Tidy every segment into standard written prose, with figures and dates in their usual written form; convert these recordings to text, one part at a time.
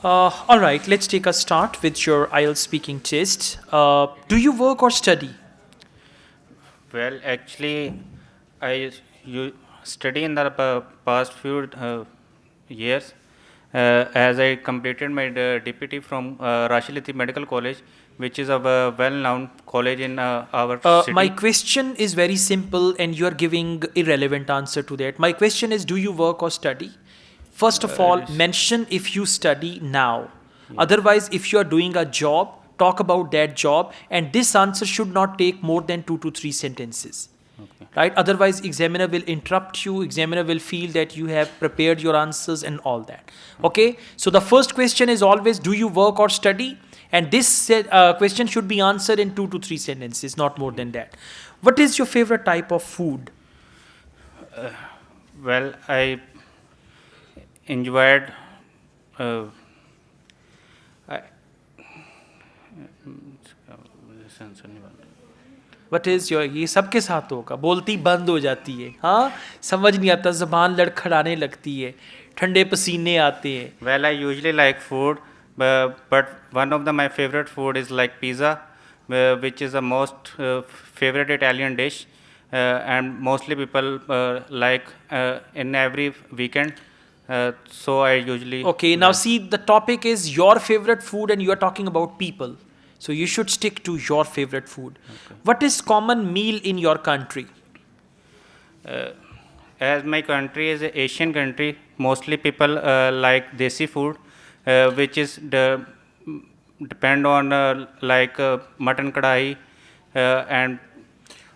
All right, let's take a start with your IELTS speaking test. Do you work or study? Well, actually, I you study in the past few years as I completed my DPT from Rashiliti Medical College, which is a well-known college in our My city. question is very simple, and you are giving irrelevant answer to that. My question is, do you work or study? First of all, Yes. mention if you study now. Yeah. Otherwise, if you are doing a job, talk about that job, and this answer should not take more than 2 to 3 sentences. Okay. Right? Otherwise, examiner will interrupt you. Examiner will feel that you have prepared your answers and all that. Okay. So the first question is always, do you work or study? And this question should be answered in 2 to 3 sentences, not more than that. What is your favorite type of food? Well, I enjoyed. Uh, I, what is your ये सबके साथ होगा बोलती बंद हो जाती है हाँ समझ नहीं आता ज़बान लड़खड़ाने लगती है ठंडे पसीने आते हैं Well, I usually like food, but one of my favorite food is like pizza, which is the most favorite Italian dish, and mostly people like in every weekend. So I usually Okay, now like. see, the topic is your favorite food and you are talking about people. So you should stick to your favorite food. Okay. What is common meal in your country? Uh, as my country is an Asian country, mostly people like desi food, which is depend on like mutton kadai and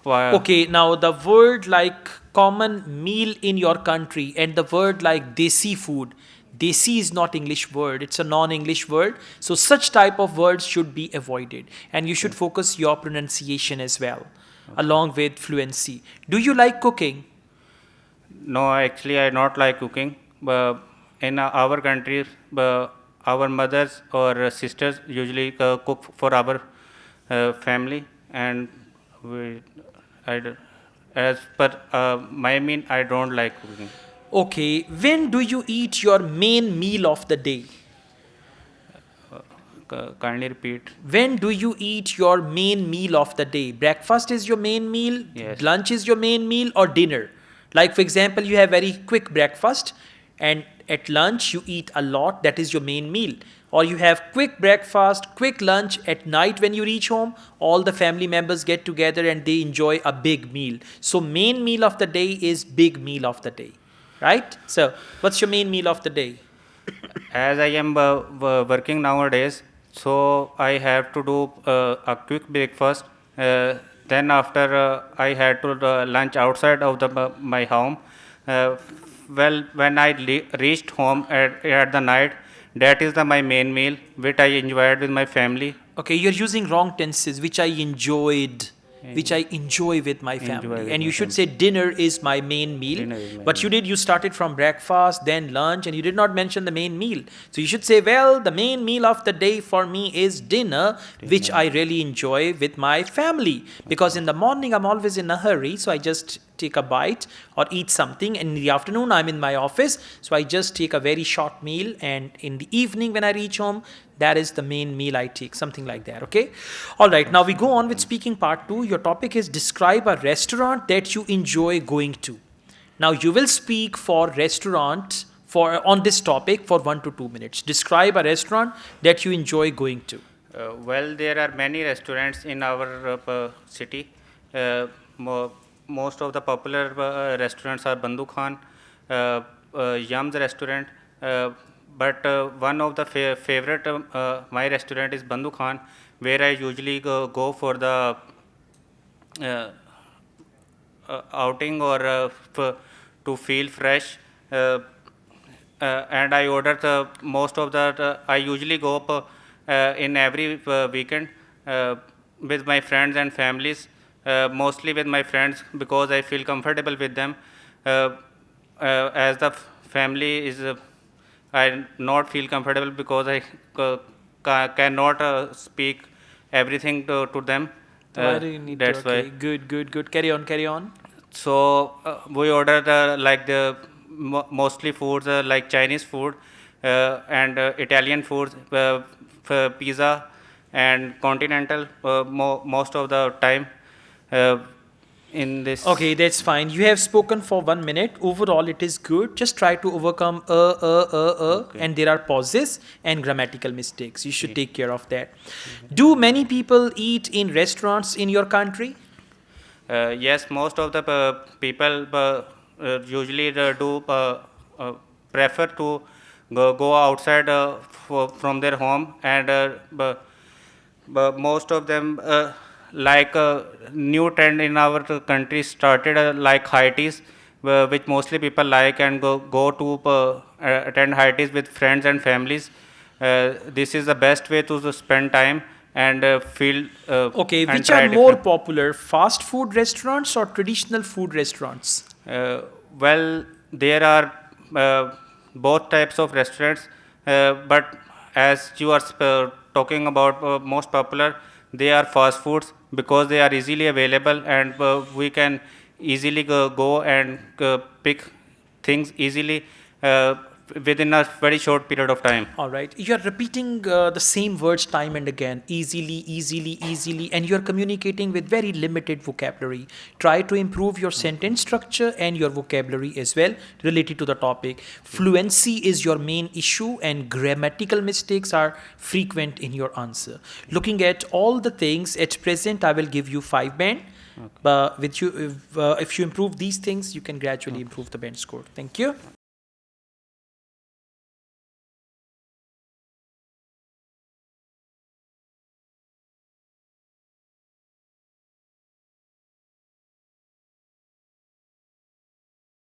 Okay, now the word like common meal in your country and the word like desi food. Desi is not English word, it's a non-English word. So such type of words should be avoided. And you should focus your pronunciation as well, okay. along with fluency. Do you like cooking? No, actually, I not like cooking. But in our country, our mothers or sisters usually cook for our family, and we, I, d- as per my mean, I don't like cooking. Okay, when do you eat your main meal of the day? Kindly repeat. When do you eat your main meal of the day? Breakfast is your main meal, Yes. lunch is your main meal, or dinner? Like, for example, you have very quick breakfast, and at lunch you eat a lot, that is your main meal. Or you have quick breakfast, quick lunch at night when you reach home, all the family members get together and they enjoy a big meal. So, main meal of the day is big meal of the day, right? So, what's your main meal of the day? As I am working nowadays, so I have to do a quick breakfast. Then after I had to lunch outside of my home. Uh, well, when I reached home at the night, that is my main meal, which I enjoyed with my family. Okay, you're using wrong tenses, which I enjoyed, which I enjoy with my Enjoy family. with And my you should family. say dinner is my main meal. Dinner is my But you meal. did, you started from breakfast, then lunch, and you did not mention the main meal. So you should say, well, the main meal of the day for me is dinner, which Dinner. I really enjoy with my family. Because Okay. in the morning, I'm always in a hurry, so I just take a bite or eat something. And in the afternoon, I'm in my office, so I just take a very short meal. And in the evening, when I reach home, that is the main meal I take, something like that. Okay. All right. Now we go on with speaking part two. Your topic is describe a restaurant that you enjoy going to. Now you will speak for restaurant for on this topic for 1 to 2 minutes. Describe a restaurant that you enjoy going to. Well, there are many restaurants in our city. Most of the popular restaurants are Bandhu Khan, Yum's restaurant. But one of the favorite my restaurant is Bandhu Khan, where I usually go for the uh, outing or to feel fresh. Uh, and I order the most of that. I usually go up in every weekend with my friends and families. Mostly with my friends because I feel comfortable with them. Uh, as the family is, I not feel comfortable because I cannot speak everything to them. So why do you need to? That's why. Okay, good, good, good. Carry on, carry on. So we order like the mostly foods like Chinese food, and Italian food, pizza, and continental most of the time uh, in this. Okay, that's fine. You have spoken for 1 minute. Overall, it is good. Just try to overcome Okay. and there are pauses and grammatical mistakes. You should Yeah. take care of that. Do many people eat in restaurants in your country? Yes, most of the people usually do prefer to go outside from their home, and most of them like new trend in our country started like high teas, which mostly people like and go to attend high teas with friends and families. This is the best way to spend time and feel Okay, and which are try more different. popular, fast food restaurants or traditional food restaurants? Well, there are both types of restaurants, but as you are talking about most popular, they are fast foods because they are easily available, and we can easily go and pick things easily within a very short period of time. All right. You're repeating the same words time and again, easily, easily, easily, and you're communicating with very limited vocabulary. Try to improve your sentence structure and your vocabulary as well related to the topic. Fluency is your main issue, and grammatical mistakes are frequent in your answer. Looking at all the things at present, I will give you 5 band. But with you, if you improve these things, you can gradually improve the band score. Thank you.